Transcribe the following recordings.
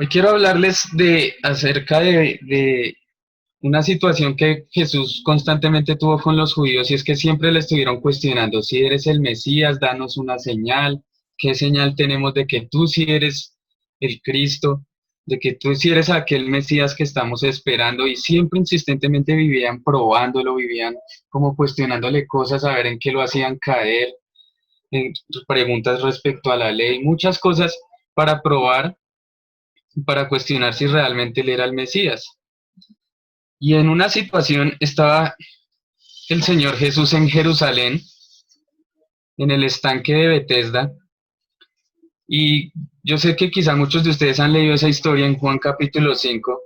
Hoy quiero hablarles acerca de una situación que Jesús constantemente tuvo con los judíos y es que siempre le estuvieron cuestionando: si eres el Mesías, danos una señal. ¿Qué señal tenemos de que tú sí eres el Cristo, de que tú sí eres aquel Mesías que estamos esperando? Y siempre insistentemente vivían probándolo, vivían como cuestionándole cosas, a ver en qué lo hacían caer, en preguntas respecto a la ley, muchas cosas para probar, para cuestionar si realmente él era el Mesías. Y en una situación estaba el Señor Jesús en Jerusalén, en el estanque de Betesda, y yo sé que quizá muchos de ustedes han leído esa historia en Juan capítulo 5,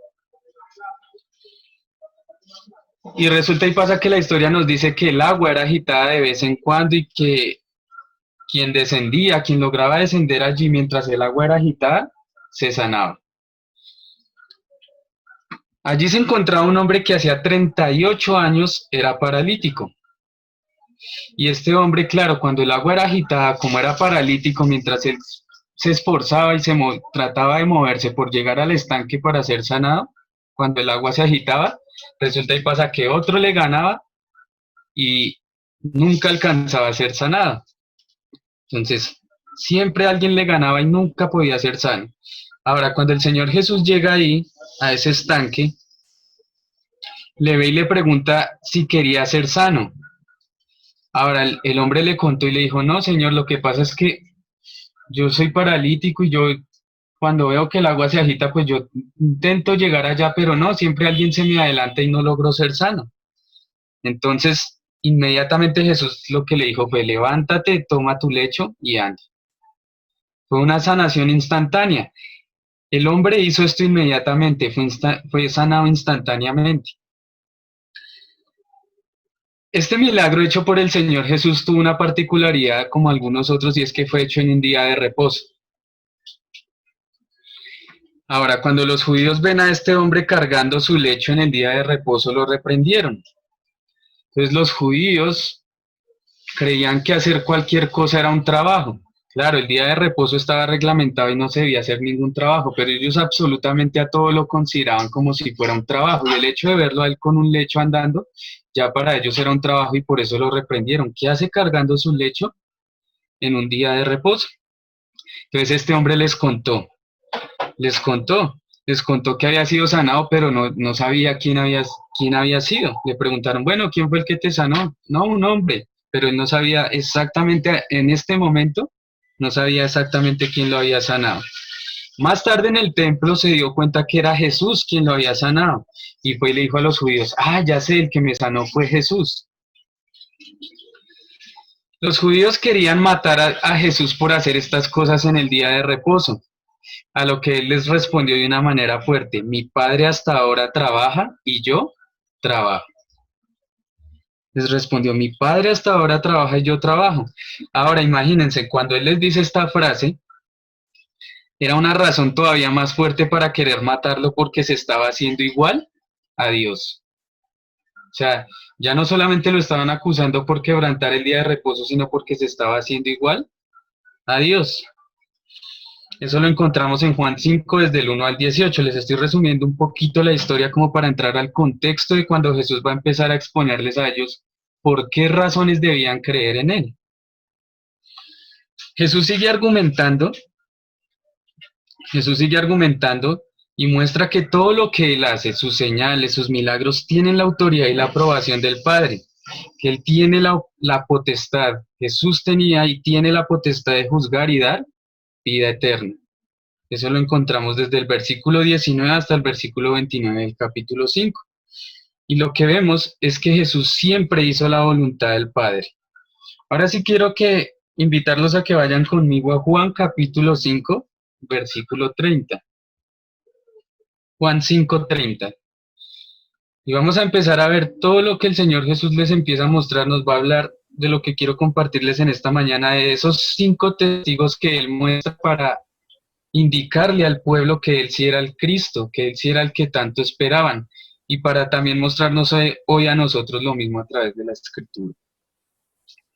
y resulta y pasa que la historia nos dice que el agua era agitada de vez en cuando y que quien descendía, quien lograba descender allí mientras el agua era agitada, se sanaba. Allí se encontraba un hombre que hacía 38 años era paralítico. Y este hombre, claro, cuando el agua era agitada, como era paralítico, mientras él se esforzaba y trataba de moverse por llegar al estanque para ser sanado, cuando el agua se agitaba, resulta y pasa que otro le ganaba y nunca alcanzaba a ser sanado. Entonces, siempre alguien le ganaba y nunca podía ser sano. Ahora, cuando el Señor Jesús llega ahí, a ese estanque, le ve y le pregunta si quería ser sano. Ahora, el hombre le contó y le dijo: no, señor, lo que pasa es que yo soy paralítico y yo cuando veo que el agua se agita, pues yo intento llegar allá, pero no, siempre alguien se me adelanta y no logro ser sano. Entonces, inmediatamente Jesús lo que le dijo fue: levántate, toma tu lecho y anda. Fue una sanación instantánea. El hombre hizo esto inmediatamente, fue sanado instantáneamente. Este milagro hecho por el Señor Jesús tuvo una particularidad como algunos otros, y es que fue hecho en un día de reposo. Ahora, cuando los judíos ven a este hombre cargando su lecho en el día de reposo, lo reprendieron. Entonces los judíos creían que hacer cualquier cosa era un trabajo. Claro, el día de reposo estaba reglamentado y no se debía hacer ningún trabajo, pero ellos absolutamente a todo lo consideraban como si fuera un trabajo. Y el hecho de verlo a él con un lecho andando, ya para ellos era un trabajo y por eso lo reprendieron. ¿Qué hace cargando su lecho en un día de reposo? Entonces este hombre les contó, les contó que había sido sanado, pero no sabía quién había sido. Le preguntaron: bueno, ¿quién fue el que te sanó? No, un hombre, pero él no sabía exactamente, en este momento, no sabía exactamente quién lo había sanado. Más tarde en el templo se dio cuenta que era Jesús quien lo había sanado, y fue y le dijo a los judíos: ah, ya sé, el que me sanó fue Jesús. Los judíos querían matar a Jesús por hacer estas cosas en el día de reposo. A lo que él les respondió de una manera fuerte: mi padre hasta ahora trabaja y yo trabajo. Les respondió: mi padre hasta ahora trabaja y yo trabajo. Ahora imagínense, cuando él les dice esta frase, era una razón todavía más fuerte para querer matarlo, porque se estaba haciendo igual a Dios. O sea, ya no solamente lo estaban acusando por quebrantar el día de reposo, sino porque se estaba haciendo igual a Dios. Eso lo encontramos en Juan 5 desde el 1 al 18. Les estoy resumiendo un poquito la historia como para entrar al contexto de cuando Jesús va a empezar a exponerles a ellos por qué razones debían creer en él. Jesús sigue argumentando, Jesús sigue argumentando y muestra que todo lo que él hace, sus señales, sus milagros, tienen la autoridad y la aprobación del Padre, que él tiene la potestad, Jesús tenía y tiene la potestad de juzgar y dar vida eterna. Eso lo encontramos desde el versículo 19 hasta el versículo 29 del capítulo 5. Y lo que vemos es que Jesús siempre hizo la voluntad del Padre. Ahora sí quiero invitarlos a que vayan conmigo a Juan capítulo 5, versículo 30. Juan 5:30. Y vamos a empezar a ver todo lo que el Señor Jesús les empieza a mostrar. Nos va a hablar de lo que quiero compartirles en esta mañana, de esos 5 testigos que Él muestra para indicarle al pueblo que él sí era el Cristo, que él sí era el que tanto esperaban, y para también mostrarnos hoy a nosotros lo mismo a través de la Escritura,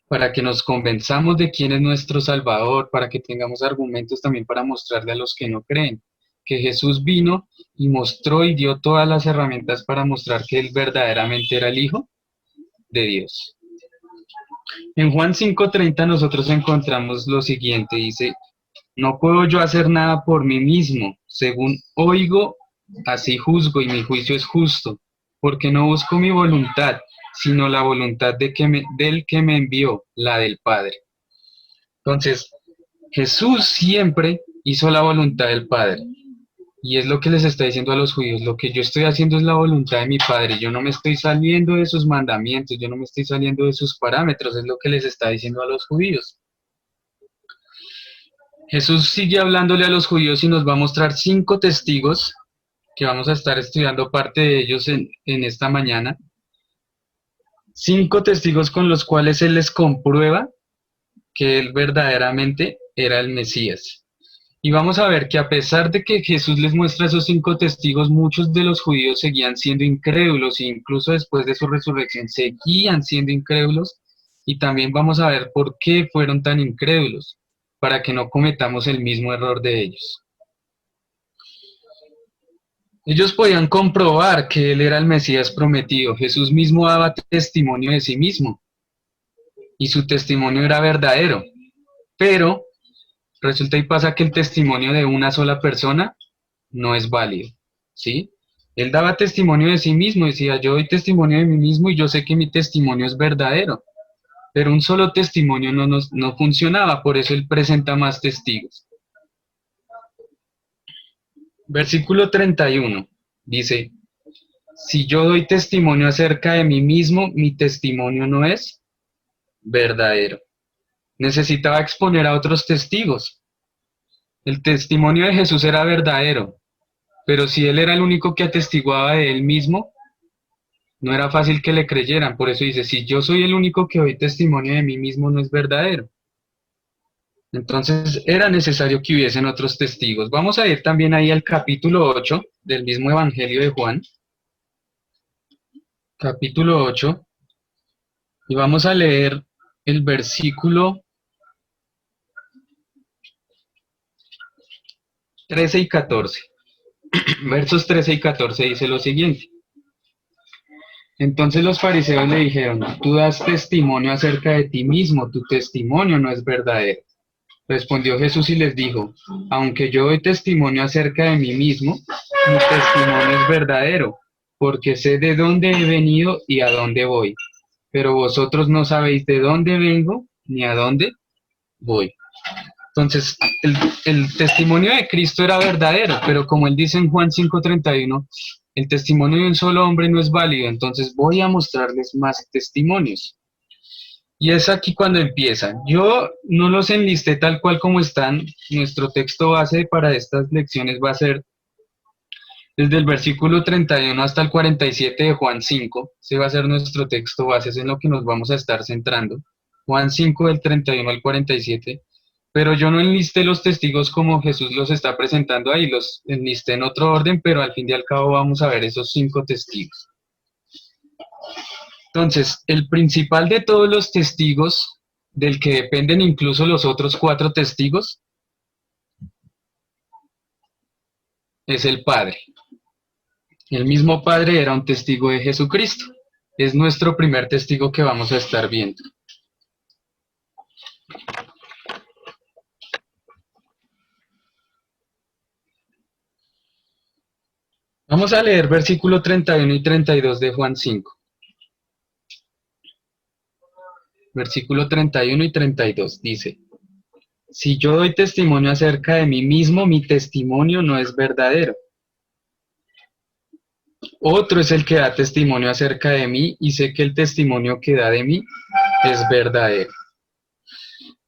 para que nos convenzamos de quién es nuestro Salvador, para que tengamos argumentos también para mostrarle a los que no creen, que Jesús vino y mostró y dio todas las herramientas para mostrar que él verdaderamente era el Hijo de Dios. En Juan 5:30 nosotros encontramos lo siguiente, dice, no puedo yo hacer nada por mí mismo, según oigo, así juzgo y mi juicio es justo, porque no busco mi voluntad, sino la voluntad del que me envió, la del Padre. Entonces, Jesús siempre hizo la voluntad del Padre. Y es lo que les está diciendo a los judíos, lo que yo estoy haciendo es la voluntad de mi Padre, yo no me estoy saliendo de sus mandamientos, yo no me estoy saliendo de sus parámetros, es lo que les está diciendo a los judíos. Jesús sigue hablándole a los judíos y nos va a mostrar 5 testigos, que vamos a estar estudiando parte de ellos en esta mañana. 5 testigos con los cuales Él les comprueba que Él verdaderamente era el Mesías. Y vamos a ver que a pesar de que Jesús les muestra esos 5 testigos, muchos de los judíos seguían siendo incrédulos e incluso después de su resurrección seguían siendo incrédulos. Y también vamos a ver por qué fueron tan incrédulos, para que no cometamos el mismo error de ellos. Ellos podían comprobar que Él era el Mesías prometido. Jesús mismo daba testimonio de sí mismo y su testimonio era verdadero. Pero resulta y pasa que el testimonio de una sola persona no es válido, ¿sí? Él daba testimonio de sí mismo, decía, yo doy testimonio de mí mismo y yo sé que mi testimonio es verdadero, pero un solo testimonio no funcionaba, por eso él presenta más testigos. Versículo 31 dice, si yo doy testimonio acerca de mí mismo, mi testimonio no es verdadero. Necesitaba exponer a otros testigos. El testimonio de Jesús era verdadero, pero si él era el único que atestiguaba de él mismo, no era fácil que le creyeran. Por eso dice, si yo soy el único que doy testimonio de mí mismo, no es verdadero. Entonces era necesario que hubiesen otros testigos. Vamos a ir también ahí al capítulo 8 del mismo Evangelio de Juan. Capítulo 8. Y vamos a leer el versículo 13 y 14. Versos 13 y 14 dice lo siguiente. Entonces los fariseos le dijeron, tú das testimonio acerca de ti mismo, tu testimonio no es verdadero. Respondió Jesús y les dijo, aunque yo doy testimonio acerca de mí mismo, mi testimonio es verdadero, porque sé de dónde he venido y a dónde voy. Pero vosotros no sabéis de dónde vengo ni a dónde voy. Entonces, el testimonio de Cristo era verdadero, pero como él dice en Juan 5:31, el testimonio de un solo hombre no es válido, entonces voy a mostrarles más testimonios. Y es aquí cuando empiezan. Yo no los enlisté tal cual como están. Nuestro texto base para estas lecciones va a ser desde el versículo 31 hasta el 47 de Juan 5. Ese va a ser nuestro texto base, es en lo que nos vamos a estar centrando. Juan 5 del 31 al 47. Pero yo no enlisté los testigos como Jesús los está presentando ahí, los enlisté en otro orden, pero al fin y al cabo vamos a ver esos 5 testigos. Entonces, el principal de todos los testigos, del que dependen incluso los otros 4 testigos, es el Padre. El mismo Padre era un testigo de Jesucristo. Es nuestro primer testigo que vamos a estar viendo. Vamos a leer versículo 31 y 32 de Juan 5. Versículo 31 y 32 dice, si yo doy testimonio acerca de mí mismo, mi testimonio no es verdadero. Otro es el que da testimonio acerca de mí y sé que el testimonio que da de mí es verdadero.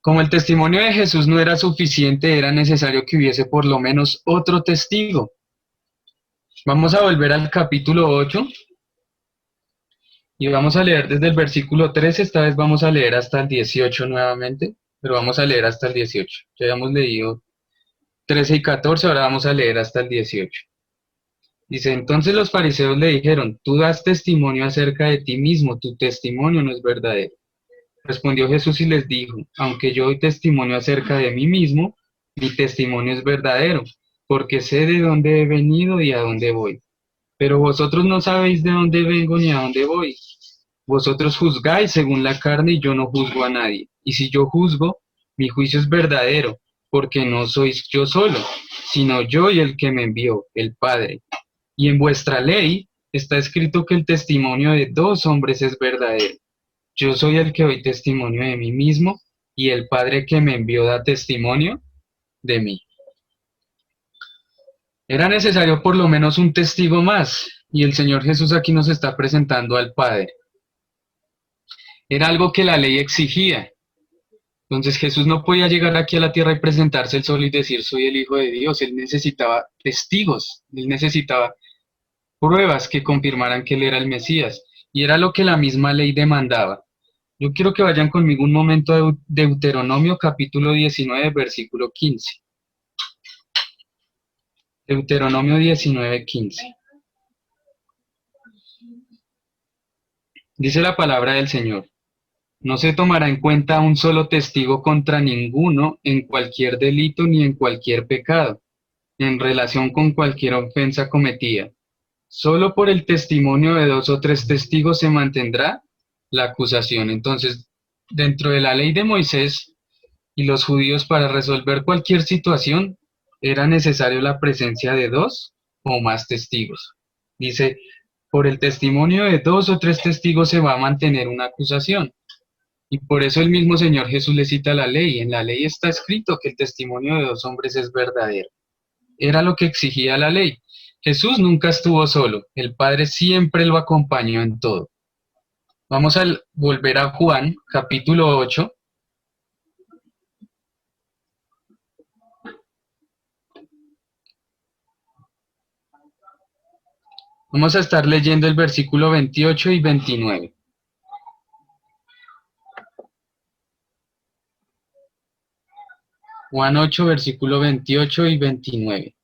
Como el testimonio de Jesús no era suficiente, era necesario que hubiese por lo menos otro testigo. Vamos a volver al capítulo 8 y vamos a leer desde el versículo 13, esta vez vamos a leer hasta el 18 nuevamente, pero vamos a leer hasta el 18. Ya habíamos leído 13 y 14, ahora vamos a leer hasta el 18. Dice, entonces los fariseos le dijeron, tú das testimonio acerca de ti mismo, tu testimonio no es verdadero. Respondió Jesús y les dijo, aunque yo doy testimonio acerca de mí mismo, mi testimonio es verdadero, porque sé de dónde he venido y a dónde voy. Pero vosotros no sabéis de dónde vengo ni a dónde voy. Vosotros juzgáis según la carne y yo no juzgo a nadie. Y si yo juzgo, mi juicio es verdadero, porque no sois yo solo, sino yo y el que me envió, el Padre. Y en vuestra ley está escrito que el testimonio de dos hombres es verdadero. Yo soy el que doy testimonio de mí mismo, y el Padre que me envió da testimonio de mí. Era necesario por lo menos un testigo más, y el Señor Jesús aquí nos está presentando al Padre. Era algo que la ley exigía. Entonces Jesús no podía llegar aquí a la tierra y presentarse él solo y decir soy el Hijo de Dios. Él necesitaba testigos, él necesitaba pruebas que confirmaran que él era el Mesías. Y era lo que la misma ley demandaba. Yo quiero que vayan conmigo un momento a Deuteronomio capítulo 19, versículo 15. Deuteronomio 19, 15. Dice la palabra del Señor. No se tomará en cuenta un solo testigo contra ninguno en cualquier delito ni en cualquier pecado, en relación con cualquier ofensa cometida. Solo por el testimonio de dos o tres testigos se mantendrá la acusación. Entonces, dentro de la ley de Moisés y los judíos para resolver cualquier situación era necesario la presencia de dos o más testigos. Dice, por el testimonio de dos o tres testigos se va a mantener una acusación. Y por eso el mismo Señor Jesús le cita la ley. En la ley está escrito que el testimonio de dos hombres es verdadero. Era lo que exigía la ley. Jesús nunca estuvo solo. El Padre siempre lo acompañó en todo. Vamos a volver a Juan, capítulo 8. Vamos a estar leyendo el versículo 28 y 29. Juan 8, versículo 28 y 29.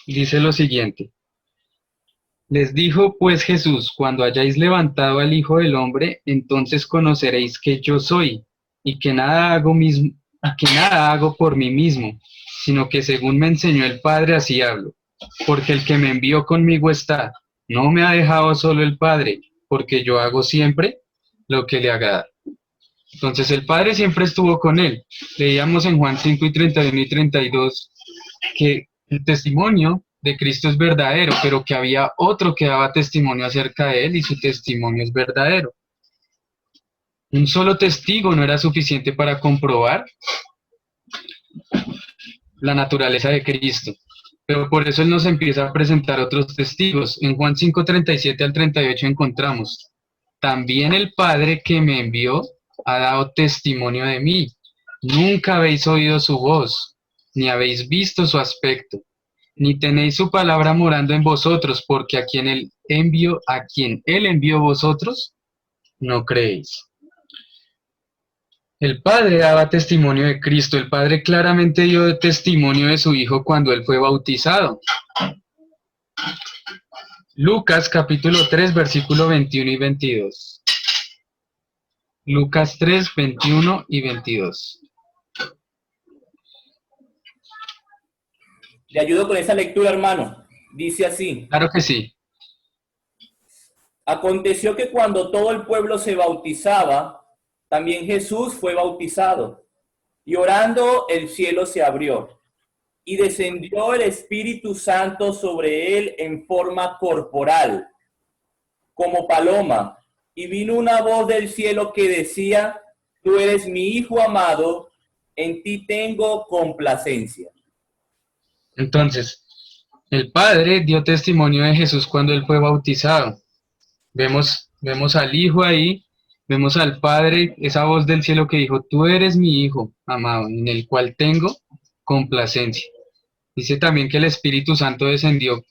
Dice lo siguiente. Les dijo pues Jesús, cuando hayáis levantado al Hijo del Hombre, entonces conoceréis que yo soy, y que nada hago por mí mismo, sino que según me enseñó el Padre, así hablo. Porque el que me envió conmigo está, no me ha dejado solo el Padre, porque yo hago siempre lo que le agrada. Entonces el Padre siempre estuvo con él. Leíamos en Juan 5 y 31 y 32 que el testimonio de Cristo es verdadero, pero que había otro que daba testimonio acerca de él y su testimonio es verdadero. Un solo testigo no era suficiente para comprobar la naturaleza de Cristo, pero por eso él nos empieza a presentar otros testigos. En Juan 5, 37 al 38 encontramos, también el Padre que me envió ha dado testimonio de mí. Nunca habéis oído su voz, ni habéis visto su aspecto, ni tenéis su palabra morando en vosotros, porque a quien él envió vosotros, no creéis. El Padre daba testimonio de Cristo, el Padre claramente dio testimonio de su Hijo cuando él fue bautizado. Lucas capítulo 3, versículo 21 y 22. Lucas 3, 21 y 22. Le ayudo con esa lectura, hermano. Dice así. Claro que sí. Aconteció que cuando todo el pueblo se bautizaba, también Jesús fue bautizado. Y orando, el cielo se abrió. Y descendió el Espíritu Santo sobre él en forma corporal, como paloma. Y vino una voz del cielo que decía, tú eres mi Hijo amado, en ti tengo complacencia. Entonces, el Padre dio testimonio de Jesús cuando él fue bautizado. Vemos al Hijo ahí, vemos al Padre, esa voz del cielo que dijo, tú eres mi Hijo amado, en el cual tengo complacencia. Dice también que el Espíritu Santo descendió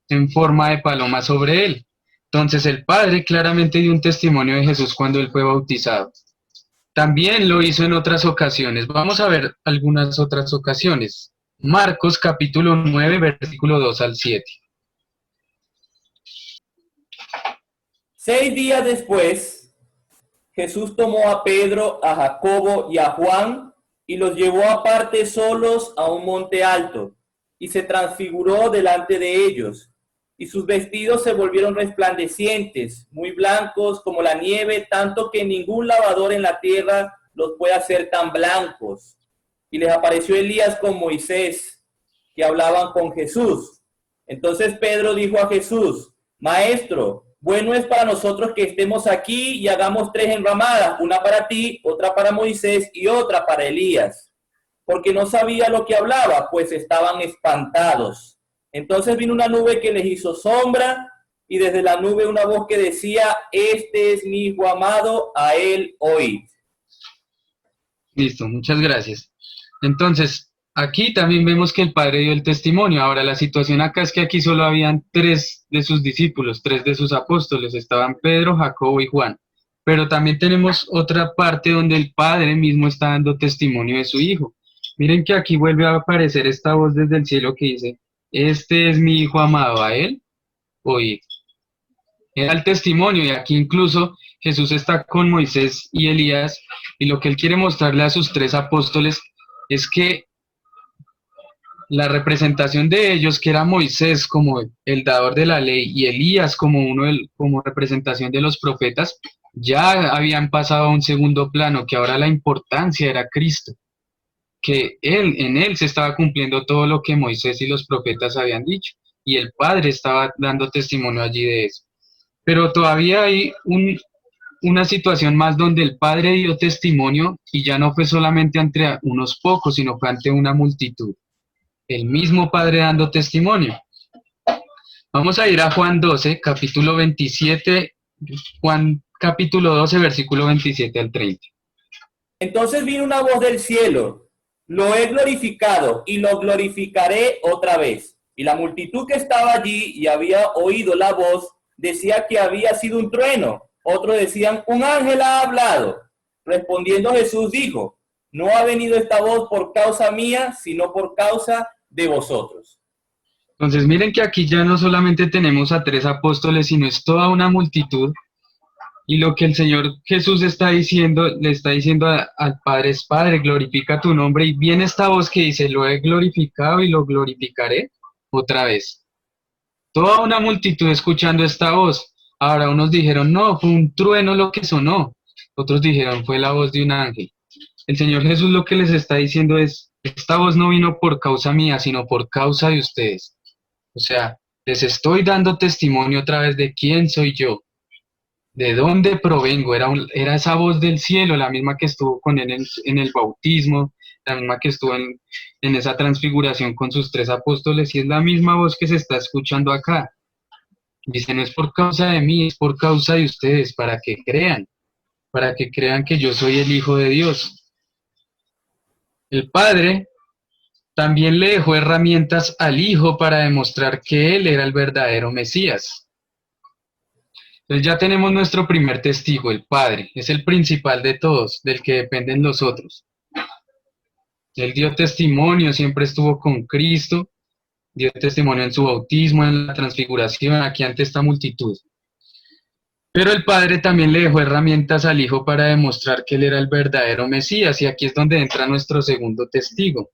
en forma de paloma sobre él. Entonces el Padre claramente dio un testimonio de Jesús cuando él fue bautizado. También lo hizo en otras ocasiones. Vamos a ver algunas otras ocasiones. Marcos capítulo 9, versículo 2 al 7. 6 días después, Jesús tomó a Pedro, a Jacobo y a Juan y los llevó aparte solos a un monte alto, y se transfiguró delante de ellos. Y sus vestidos se volvieron resplandecientes, muy blancos como la nieve, tanto que ningún lavador en la tierra los puede hacer tan blancos. Y les apareció Elías con Moisés, que hablaban con Jesús. Entonces Pedro dijo a Jesús: Maestro, bueno es para nosotros que estemos aquí y hagamos 3 enramadas, una para ti, otra para Moisés y otra para Elías. Porque no sabía lo que hablaba, pues estaban espantados. Entonces vino una nube que les hizo sombra, y desde la nube una voz que decía: Este es mi hijo amado, a él oíd. Listo, muchas gracias. Entonces, aquí también vemos que el Padre dio el testimonio. Ahora, la situación acá es que aquí solo habían 3 de sus discípulos, 3 de sus apóstoles. Estaban Pedro, Jacobo y Juan. Pero también tenemos otra parte donde el Padre mismo está dando testimonio de su Hijo. Miren que aquí vuelve a aparecer esta voz desde el cielo que dice: Este es mi Hijo amado, a él oíd. Era el testimonio, y aquí incluso Jesús está con Moisés y Elías, y lo que él quiere mostrarle a sus 3 apóstoles es que la representación de ellos, que era Moisés como el dador de la ley y Elías como como representación de los profetas, ya habían pasado a un segundo plano, que ahora la importancia era Cristo, que en él se estaba cumpliendo todo lo que Moisés y los profetas habían dicho, y el Padre estaba dando testimonio allí de eso. Pero todavía hay una situación más donde el Padre dio testimonio, y ya no fue solamente ante unos pocos, sino fue ante una multitud. El mismo Padre dando testimonio. Vamos a ir a Juan 12, capítulo 27, Juan capítulo 12, versículo 27 al 30. Entonces vino una voz del cielo: Lo he glorificado y lo glorificaré otra vez. Y la multitud que estaba allí y había oído la voz decía que había sido un trueno. Otros decían: un ángel ha hablado. Respondiendo Jesús dijo: No ha venido esta voz por causa mía, sino por causa de vosotros. Entonces miren que aquí ya no solamente tenemos a 3 apóstoles, sino es toda una multitud. Y lo que el Señor Jesús está diciendo, le está diciendo al Padre es: Padre, glorifica tu nombre. Y viene esta voz que dice: lo he glorificado y lo glorificaré otra vez. Toda una multitud escuchando esta voz. Ahora unos dijeron: no, fue un trueno lo que sonó. Otros dijeron: fue la voz de un ángel. El Señor Jesús lo que les está diciendo es: esta voz no vino por causa mía, sino por causa de ustedes. O sea, les estoy dando testimonio otra vez de quién soy yo, de dónde provengo. Era esa voz del cielo, la misma que estuvo con él en el bautismo, la misma que estuvo en esa transfiguración con sus 3 apóstoles, y es la misma voz que se está escuchando acá. Dice: no es por causa de mí, es por causa de ustedes, para que crean que yo soy el Hijo de Dios. El Padre también le dejó herramientas al Hijo para demostrar que Él era el verdadero Mesías. Entonces ya tenemos nuestro primer testigo, el Padre. Es el principal de todos, del que dependen los otros. Él dio testimonio, siempre estuvo con Cristo, dio testimonio en su bautismo, en la transfiguración, aquí ante esta multitud. Pero el Padre también le dejó herramientas al Hijo para demostrar que Él era el verdadero Mesías, y aquí es donde entra nuestro segundo testigo.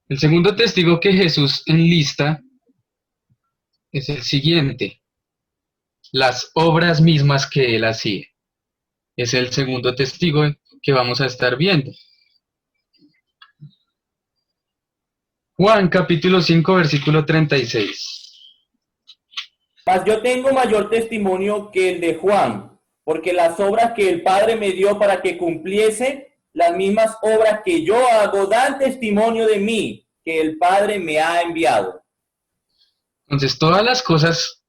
El segundo testigo que Jesús enlista es el siguiente: las obras mismas que Él hacía. Es el segundo testigo que vamos a estar viendo. Juan capítulo 5, versículo 36. Mas yo tengo mayor testimonio que el de Juan, porque las obras que el Padre me dio para que cumpliese, las mismas obras que yo hago, dan testimonio de mí, que el Padre me ha enviado. Entonces, todas las cosas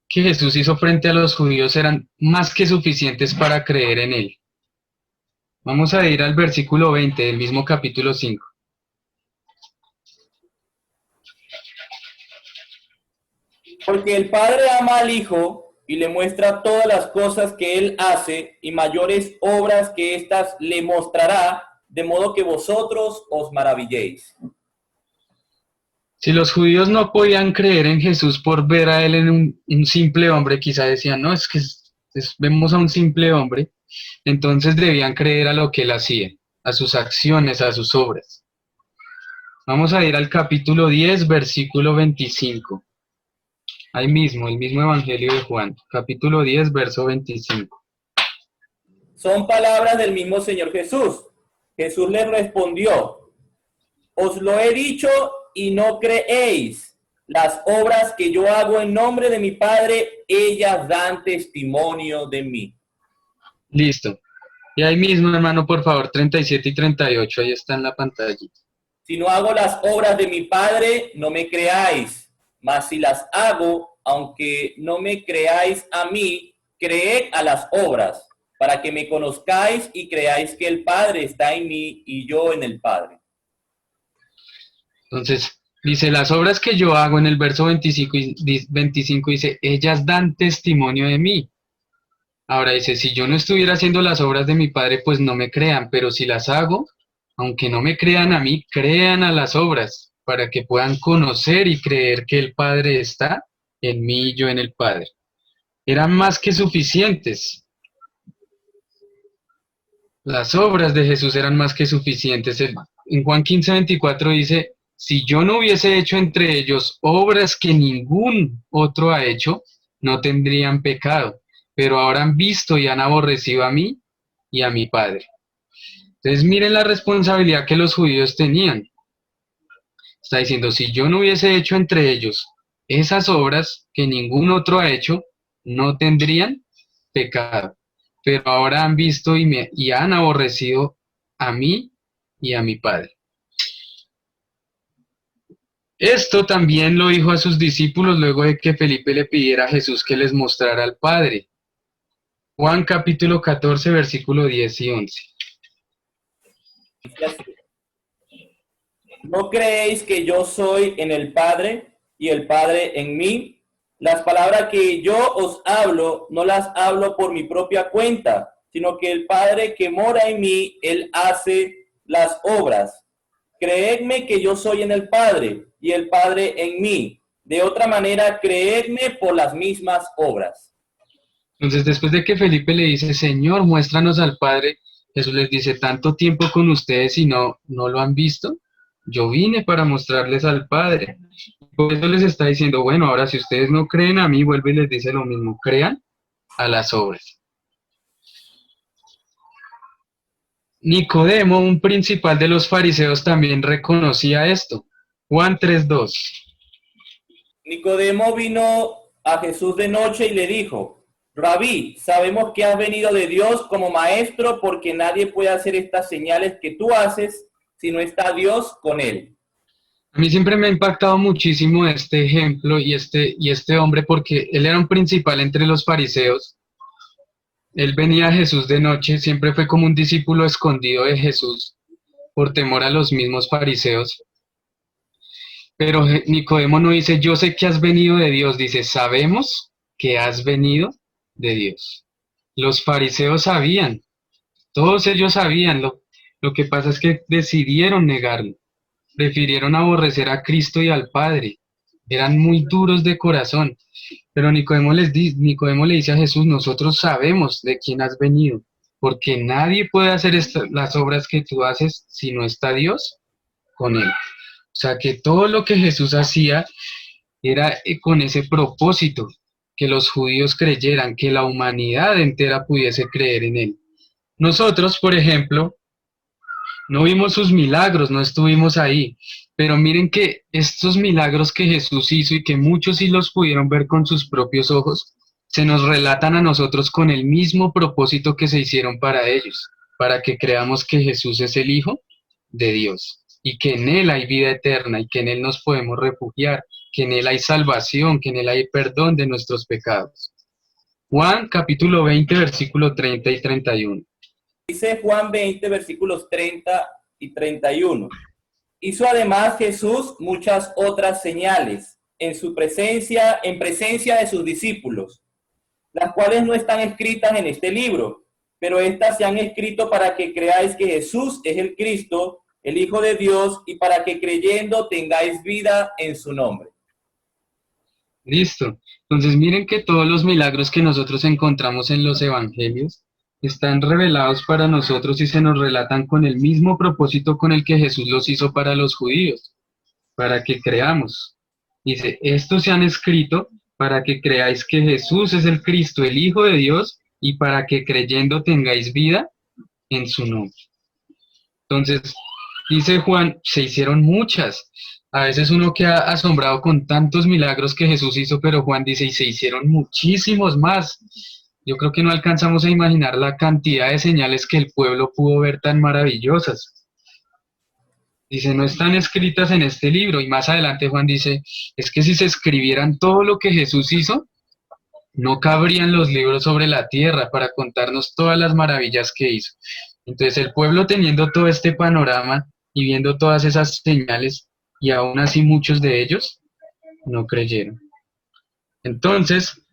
que Jesús hizo frente a los judíos eran más que suficientes para creer en Él. Vamos a ir al versículo 20 del mismo capítulo 5. Porque el Padre ama al Hijo y le muestra todas las cosas que Él hace, y mayores obras que éstas le mostrará, de modo que vosotros os maravilléis. Si los judíos no podían creer en Jesús por ver a Él en un simple hombre, quizá decían: no, es que vemos a un simple hombre, entonces debían creer a lo que Él hacía. a sus acciones, a sus obras. Vamos a ir al capítulo 10, versículo 25. Ahí mismo, el mismo Evangelio de Juan, capítulo 10, verso 25. Son palabras del mismo Señor Jesús. Jesús les respondió: os lo he dicho y no creéis. Las obras que yo hago en nombre de mi Padre, ellas dan testimonio de mí. Listo. Y ahí mismo, hermano, por favor, 37 y 38, ahí está en la pantalla. Si no hago las obras de mi Padre, no me creáis. Mas si las hago, aunque no me creáis a mí, creed a las obras, para que me conozcáis y creáis que el Padre está en mí y yo en el Padre. Entonces, dice, las obras que yo hago en el verso 25 dice, ellas dan testimonio de mí. Ahora dice, si yo no estuviera haciendo las obras de mi Padre, pues no me crean, pero si las hago, aunque no me crean a mí, crean a las obras, para que puedan conocer y creer que el Padre está en mí y yo en el Padre. Eran más que suficientes. Las obras de Jesús eran más que suficientes. En Juan 15:24 dice, si yo no hubiese hecho entre ellos obras que ningún otro ha hecho, no tendrían pecado, pero ahora han visto y han aborrecido a mí y a mi Padre. Entonces miren la responsabilidad que los judíos tenían. Está diciendo, si yo no hubiese hecho entre ellos esas obras que ningún otro ha hecho, no tendrían pecado. Pero ahora han visto y han aborrecido a mí y a mi Padre. Esto también lo dijo a sus discípulos luego de que Felipe le pidiera a Jesús que les mostrara al Padre. Juan capítulo 14, versículo 10 y 11. ¿No creéis que yo soy en el Padre y el Padre en mí? Las palabras que yo os hablo, no las hablo por mi propia cuenta, sino que el Padre que mora en mí, Él hace las obras. Creedme que yo soy en el Padre y el Padre en mí. De otra manera, creedme por las mismas obras. Entonces, después de que Felipe le dice, Señor, muéstranos al Padre, Jesús les dice, tanto tiempo con ustedes y no lo han visto. Yo vine para mostrarles al Padre. Por eso les está diciendo, bueno, ahora si ustedes no creen a mí, vuelve y les dice lo mismo, crean a las obras. Nicodemo, un principal de los fariseos, también reconocía esto. Juan 3:2. Nicodemo vino a Jesús de noche y le dijo: Rabí, sabemos que has venido de Dios como maestro, porque nadie puede hacer estas señales que tú haces si no está Dios con él. A mí siempre me ha impactado muchísimo este ejemplo y este hombre, porque él era un principal entre los fariseos. Él venía a Jesús de noche, siempre fue como un discípulo escondido de Jesús por temor a los mismos fariseos. Pero Nicodemo no dice, yo sé que has venido de Dios, dice, sabemos que has venido de Dios. Los fariseos sabían, todos ellos sabían, lo que pasa es que decidieron negarlo, prefirieron aborrecer a Cristo y al Padre, eran muy duros de corazón. Pero Nicodemo le dice a Jesús, nosotros sabemos de quién has venido, porque nadie puede hacer las obras que tú haces si no está Dios con él. O sea que todo lo que Jesús hacía era con ese propósito, que los judíos creyeran, que la humanidad entera pudiese creer en él. Nosotros, por ejemplo, no vimos sus milagros, no estuvimos ahí, pero miren que estos milagros que Jesús hizo y que muchos sí los pudieron ver con sus propios ojos, se nos relatan a nosotros con el mismo propósito que se hicieron para ellos, para que creamos que Jesús es el Hijo de Dios y que en Él hay vida eterna y que en Él nos podemos refugiar, que en Él hay salvación, que en Él hay perdón de nuestros pecados. Juan capítulo 20, versículo 30 y 31. Dice Juan 20, versículos 30 y 31. Hizo además Jesús muchas otras señales en presencia de sus discípulos, las cuales no están escritas en este libro, pero estas se han escrito para que creáis que Jesús es el Cristo, el Hijo de Dios, y para que creyendo tengáis vida en su nombre. Listo. Entonces miren que todos los milagros que nosotros encontramos en los evangelios están revelados para nosotros y se nos relatan con el mismo propósito con el que Jesús los hizo para los judíos, para que creamos. Dice, estos se han escrito para que creáis que Jesús es el Cristo, el Hijo de Dios, y para que creyendo tengáis vida en su nombre. Entonces, dice Juan, se hicieron muchas. A veces uno queda asombrado con tantos milagros que Jesús hizo, pero Juan dice, y se hicieron muchísimos más. Yo creo que no alcanzamos a imaginar la cantidad de señales que el pueblo pudo ver tan maravillosas. Dice, no están escritas en este libro. Y más adelante Juan dice, es que si se escribieran todo lo que Jesús hizo, no cabrían los libros sobre la tierra para contarnos todas las maravillas que hizo. Entonces el pueblo teniendo todo este panorama y viendo todas esas señales, y aún así muchos de ellos no creyeron. Entonces,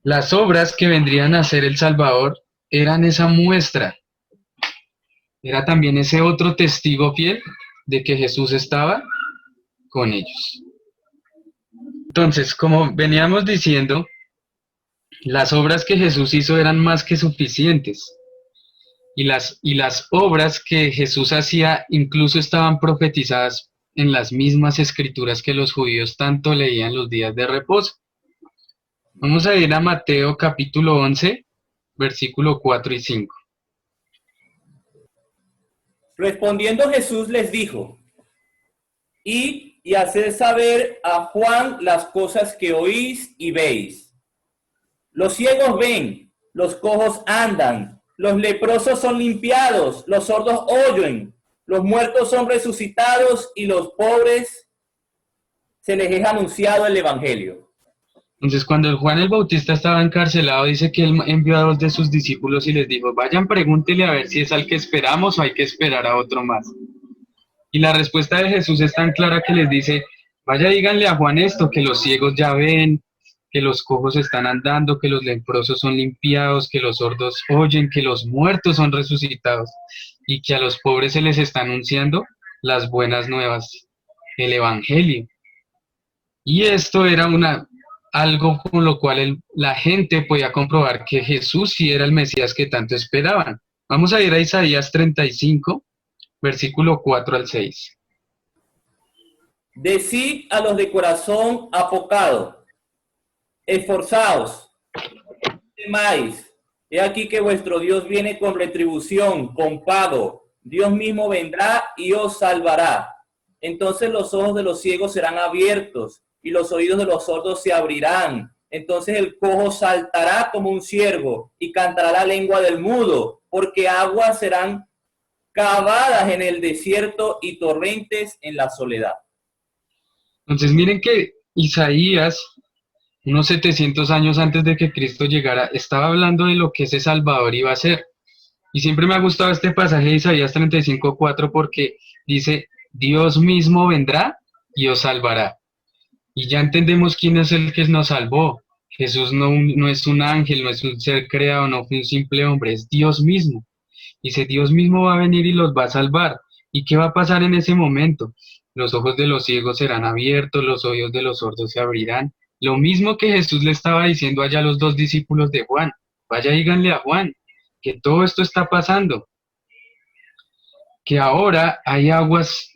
las obras que vendrían a ser el Salvador eran esa muestra, era también ese otro testigo fiel de que Jesús estaba con ellos. Entonces, como veníamos diciendo, las obras que Jesús hizo eran más que suficientes. Y las obras que Jesús hacía incluso estaban profetizadas en las mismas escrituras que los judíos tanto leían los días de reposo. Vamos a ir a Mateo capítulo 11, versículo 4 y 5. Respondiendo Jesús les dijo, id y haced saber a Juan las cosas que oís y veis. Los ciegos ven, los cojos andan, los leprosos son limpiados, los sordos oyen, los muertos son resucitados y los pobres se les es anunciado el evangelio. Entonces, cuando Juan el Bautista estaba encarcelado, dice que él envió a 2 de sus discípulos y les dijo, vayan, pregúntele a ver si es al que esperamos o hay que esperar a otro más. Y la respuesta de Jesús es tan clara que les dice, vaya, díganle a Juan esto, que los ciegos ya ven, que los cojos están andando, que los leprosos son limpiados, que los sordos oyen, que los muertos son resucitados y que a los pobres se les está anunciando las buenas nuevas, el evangelio. Y esto era algo con lo cual la gente podía comprobar que Jesús sí era el Mesías que tanto esperaban. Vamos a ir a Isaías 35, versículo 4 al 6. Decid a los de corazón apocado, esforzaos, no temáis. He aquí que vuestro Dios viene con retribución, con pago. Dios mismo vendrá y os salvará. Entonces los ojos de los ciegos serán abiertos y los oídos de los sordos se abrirán. Entonces el cojo saltará como un ciervo y cantará la lengua del mudo, porque aguas serán cavadas en el desierto y torrentes en la soledad. Entonces miren que Isaías, unos 700 años antes de que Cristo llegara, estaba hablando de lo que ese Salvador iba a ser. Y siempre me ha gustado este pasaje de Isaías 35:4 porque dice, Dios mismo vendrá y os salvará. Y ya entendemos quién es el que nos salvó. Jesús no es un ángel, no es un ser creado, no fue un simple hombre, es Dios mismo. Dice, Dios mismo va a venir y los va a salvar. ¿Y qué va a pasar en ese momento? Los ojos de los ciegos serán abiertos, los oídos de los sordos se abrirán. Lo mismo que Jesús le estaba diciendo allá a los 2 discípulos de Juan. Vaya, díganle a Juan que todo esto está pasando. Que ahora hay aguas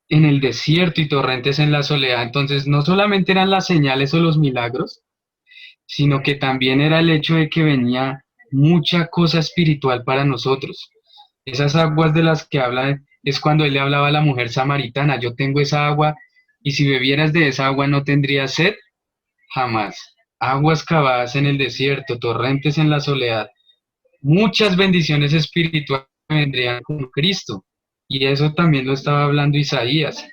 en el desierto y torrentes en la soledad. Entonces, no solamente eran las señales o los milagros, sino que también era el hecho de que venía mucha cosa espiritual para nosotros. Esas aguas de las que habla es cuando él le hablaba a la mujer samaritana, yo tengo esa agua y si bebieras de esa agua no tendrías sed, jamás. Aguas cavadas en el desierto, torrentes en la soledad, muchas bendiciones espirituales vendrían con Cristo. Y eso también lo estaba hablando Isaías.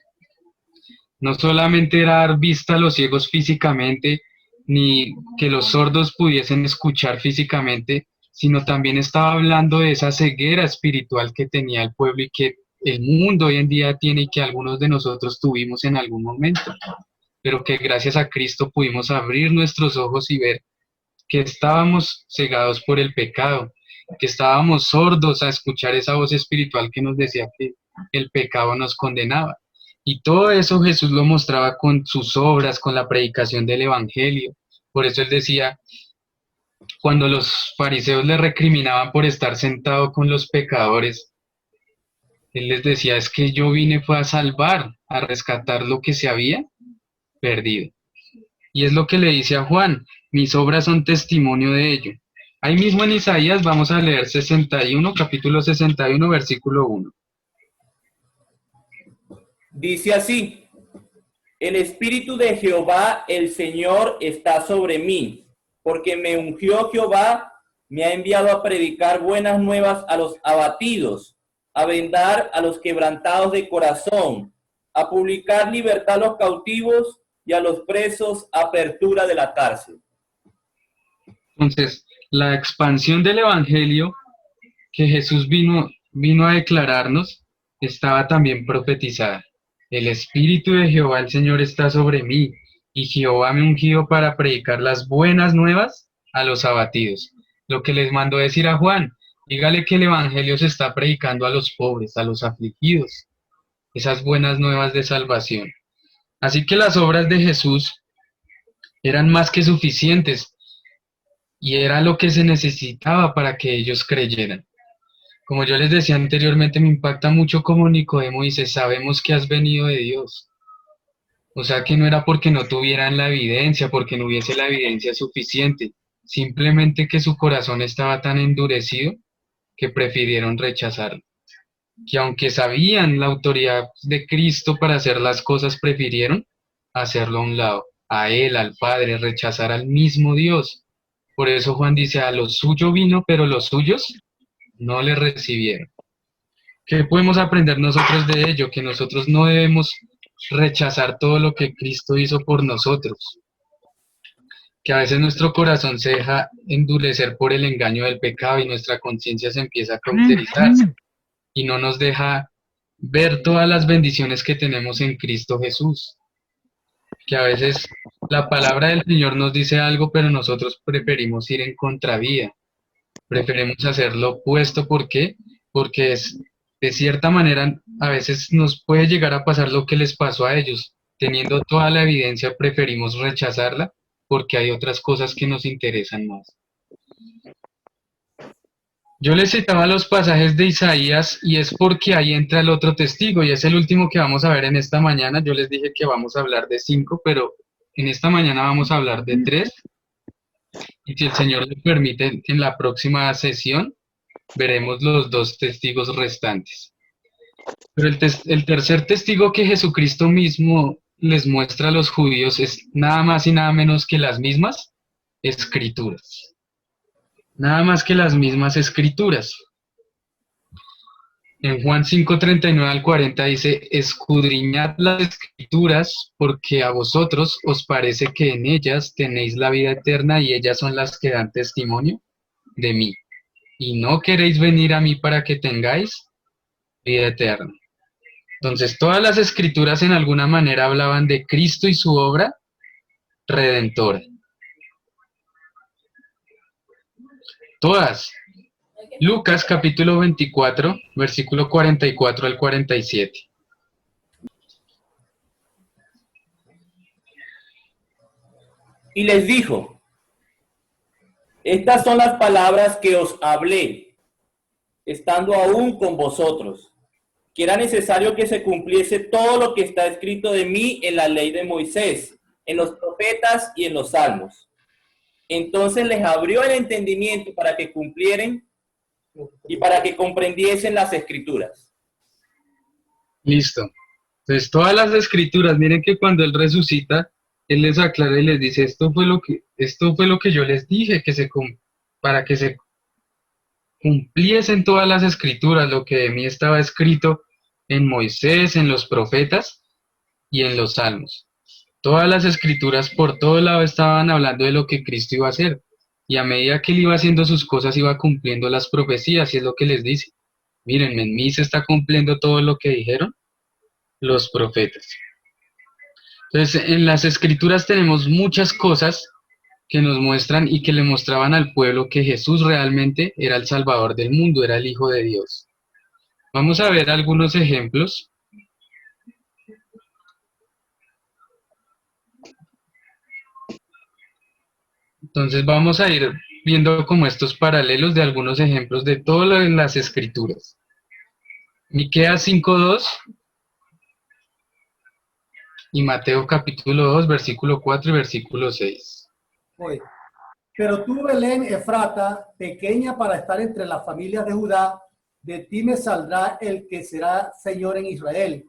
No solamente era dar vista a los ciegos físicamente, ni que los sordos pudiesen escuchar físicamente, sino también estaba hablando de esa ceguera espiritual que tenía el pueblo y que el mundo hoy en día tiene y que algunos de nosotros tuvimos en algún momento, pero que gracias a Cristo pudimos abrir nuestros ojos y ver que estábamos cegados por el pecado, que estábamos sordos a escuchar esa voz espiritual que nos decía que el pecado nos condenaba. Y todo eso Jesús lo mostraba con sus obras, con la predicación del Evangelio. Por eso él decía, Cuando los fariseos le recriminaban por estar sentado con los pecadores, él les decía, es que yo vine fue a salvar, a rescatar lo que se había perdido. Y es lo que le dice a Juan, mis obras son testimonio de ello. Ahí mismo en Isaías vamos a leer 61, capítulo 61, versículo 1. Dice así: el Espíritu de Jehová, el Señor, está sobre mí, porque me ungió Jehová, me ha enviado a predicar buenas nuevas a los abatidos, a vendar a los quebrantados de corazón, a publicar libertad a los cautivos y a los presos apertura de la cárcel. Entonces, la expansión del Evangelio que Jesús vino a declararnos estaba también profetizada. El Espíritu de Jehová el Señor está sobre mí, y Jehová me ungió para predicar las buenas nuevas a los abatidos. Lo que les mandó decir a Juan, dígale que el Evangelio se está predicando a los pobres, a los afligidos, esas buenas nuevas de salvación. Así que las obras de Jesús eran más que suficientes y era lo que se necesitaba para que ellos creyeran. Como yo les decía anteriormente, me impacta mucho como Nicodemo dice, sabemos que has venido de Dios. O sea que no era porque no tuvieran la evidencia, porque no hubiese la evidencia suficiente, simplemente que su corazón estaba tan endurecido que prefirieron rechazarlo. Que aunque sabían la autoridad de Cristo para hacer las cosas, prefirieron hacerlo a un lado, a Él, al Padre, rechazar al mismo Dios. Por eso Juan dice, a lo suyo vino, pero los suyos no le recibieron. ¿Qué podemos aprender nosotros de ello? Que nosotros no debemos rechazar todo lo que Cristo hizo por nosotros, que a veces nuestro corazón se deja endurecer por el engaño del pecado y nuestra conciencia se empieza a cauterizar y no nos deja ver todas las bendiciones que tenemos en Cristo Jesús, que a veces la palabra del Señor nos dice algo, pero nosotros preferimos ir en contravía. Preferimos hacer lo opuesto, ¿por qué? Porque de cierta manera a veces nos puede llegar a pasar lo que les pasó a ellos. Teniendo toda la evidencia, preferimos rechazarla porque hay otras cosas que nos interesan más. Yo les citaba los pasajes de Isaías y es porque ahí entra el otro testigo y es el último que vamos a ver en esta mañana. Yo les dije que vamos a hablar de 5, pero en esta mañana vamos a hablar de 3 y si el Señor lo permite, en la próxima sesión veremos los 2 testigos restantes. Pero el tercer testigo que Jesucristo mismo les muestra a los judíos es nada más y nada menos que las mismas escrituras. Nada más que las mismas escrituras. En Juan 5:39 al 40 dice, escudriñad las escrituras porque a vosotros os parece que en ellas tenéis la vida eterna y ellas son las que dan testimonio de mí. Y no queréis venir a mí para que tengáis vida eterna. Entonces, todas las escrituras en alguna manera hablaban de Cristo y su obra redentora. Todas. Lucas capítulo 24, versículo 44 al 47. Y les dijo: estas son las palabras que os hablé, estando aún con vosotros, que era necesario que se cumpliese todo lo que está escrito de mí en la ley de Moisés, en los profetas y en los salmos. Entonces les abrió el entendimiento para que cumplieran y para que comprendiesen las escrituras. Listo. Entonces, todas las escrituras, miren que cuando Él resucita, Él les aclara y les dice, esto fue lo que yo les dije, para que se cumpliesen todas las escrituras, lo que de mí estaba escrito en Moisés, en los profetas y en los salmos. Todas las escrituras por todo lado estaban hablando de lo que Cristo iba a hacer. Y a medida que Él iba haciendo sus cosas, iba cumpliendo las profecías, y es lo que les dice. Miren, en mí se está cumpliendo todo lo que dijeron los profetas. Entonces, en las escrituras tenemos muchas cosas que nos muestran y que le mostraban al pueblo que Jesús realmente era el Salvador del mundo, era el Hijo de Dios. Vamos a ver algunos ejemplos. Entonces vamos a ir viendo como estos paralelos de algunos ejemplos de todo lo en las escrituras. Miqueas 5:2 y Mateo capítulo 2, versículo 4 y versículo 6. Oye, pero tú, Belén Efrata, pequeña para estar entre las familias de Judá, de ti me saldrá el que será Señor en Israel,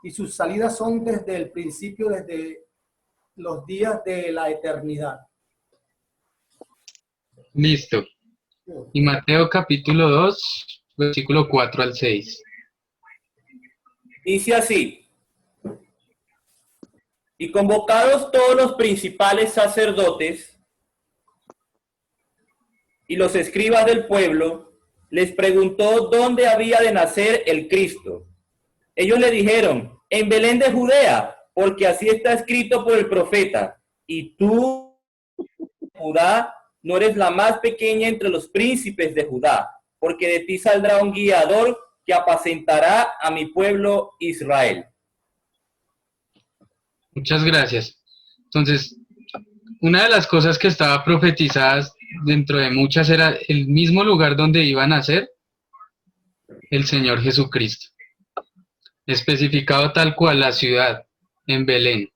y sus salidas son desde el principio, desde los días de la eternidad. Listo. Y Mateo capítulo 2, versículo 4 al 6. Dice así: y convocados todos los principales sacerdotes y los escribas del pueblo, les preguntó dónde había de nacer el Cristo. Ellos le dijeron: en Belén de Judea, porque así está escrito por el profeta. Y tú, Judá, no eres la más pequeña entre los príncipes de Judá, porque de ti saldrá un guiador que apacentará a mi pueblo Israel. Muchas gracias. Entonces, una de las cosas que estaba profetizadas dentro de muchas era el mismo lugar donde iba a nacer el Señor Jesucristo, especificado tal cual la ciudad, en Belén.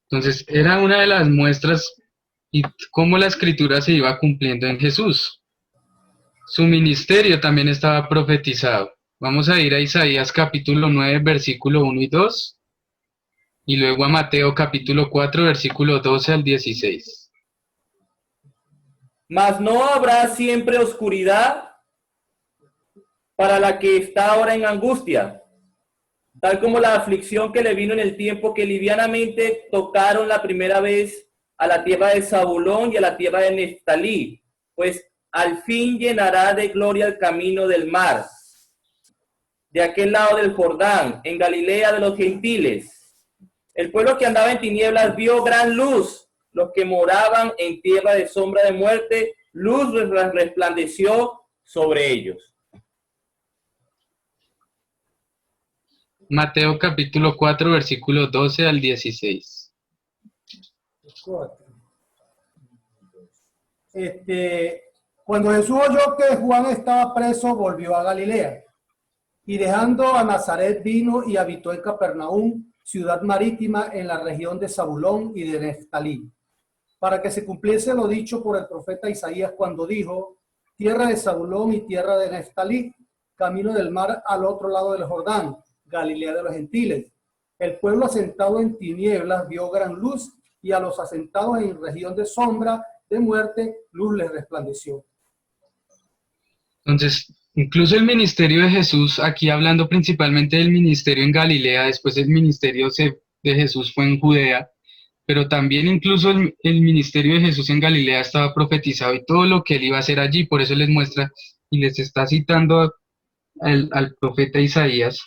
Entonces, era una de las muestras y cómo la escritura se iba cumpliendo en Jesús. Su ministerio también estaba profetizado. Vamos a ir a Isaías capítulo 9, versículo 1 y 2, y luego a Mateo capítulo 4, versículo 12 al 16. Mas no habrá siempre oscuridad para la que está ahora en angustia, tal como la aflicción que le vino en el tiempo que livianamente tocaron la primera vez a la tierra de Zabulón y a la tierra de Neftalí, pues al fin llenará de gloria el camino del mar, de aquel lado del Jordán, en Galilea de los gentiles. El pueblo que andaba en tinieblas vio gran luz, los que moraban en tierra de sombra de muerte, luz resplandeció sobre ellos. Mateo capítulo 4, versículo 12 al 16. Cuando Jesús oyó que Juan estaba preso, volvió a Galilea, y dejando a Nazaret vino y habitó en Capernaum, ciudad marítima en la región de Zabulón y de Neftalí, para que se cumpliese lo dicho por el profeta Isaías cuando dijo: tierra de Zabulón y tierra de Neftalí, camino del mar al otro lado del Jordán, Galilea de los gentiles. El pueblo asentado en tinieblas vio gran luz, y a los asentados en región de sombra de muerte, luz les resplandeció. Entonces, incluso el ministerio de Jesús, aquí hablando principalmente del ministerio en Galilea, después el ministerio de Jesús fue en Judea, pero también incluso el ministerio de Jesús en Galilea estaba profetizado y todo lo que él iba a hacer allí, por eso les muestra y les está citando al profeta Isaías,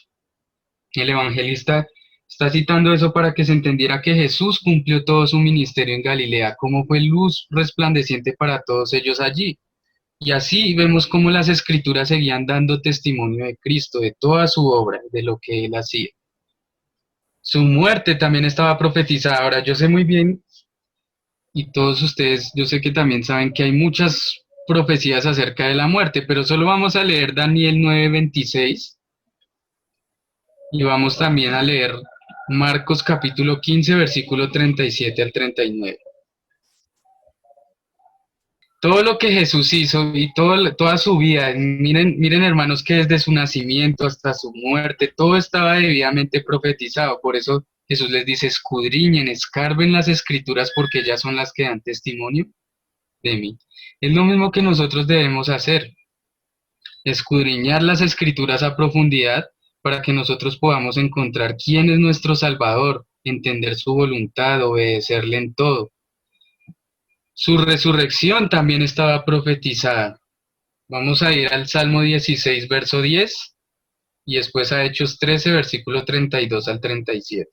el evangelista está citando eso para que se entendiera que Jesús cumplió todo su ministerio en Galilea, como fue luz resplandeciente para todos ellos allí. Y así vemos cómo las escrituras seguían dando testimonio de Cristo, de toda su obra, de lo que él hacía. Su muerte también estaba profetizada. Ahora, yo sé muy bien, y todos ustedes, yo sé que también saben que hay muchas profecías acerca de la muerte, pero solo vamos a leer Daniel 9:26 y vamos también a leer Marcos capítulo 15, versículo 37 al 39. Todo lo que Jesús hizo y toda su vida, miren hermanos que desde su nacimiento hasta su muerte, todo estaba debidamente profetizado. Por eso Jesús les dice: escudriñen, escarben las escrituras porque ellas son las que dan testimonio de mí. Es lo mismo que nosotros debemos hacer, escudriñar las escrituras a profundidad para que nosotros podamos encontrar quién es nuestro Salvador, entender su voluntad, obedecerle en todo. Su resurrección también estaba profetizada. Vamos a ir al Salmo 16, verso 10, y después a Hechos 13, versículo 32 al 37.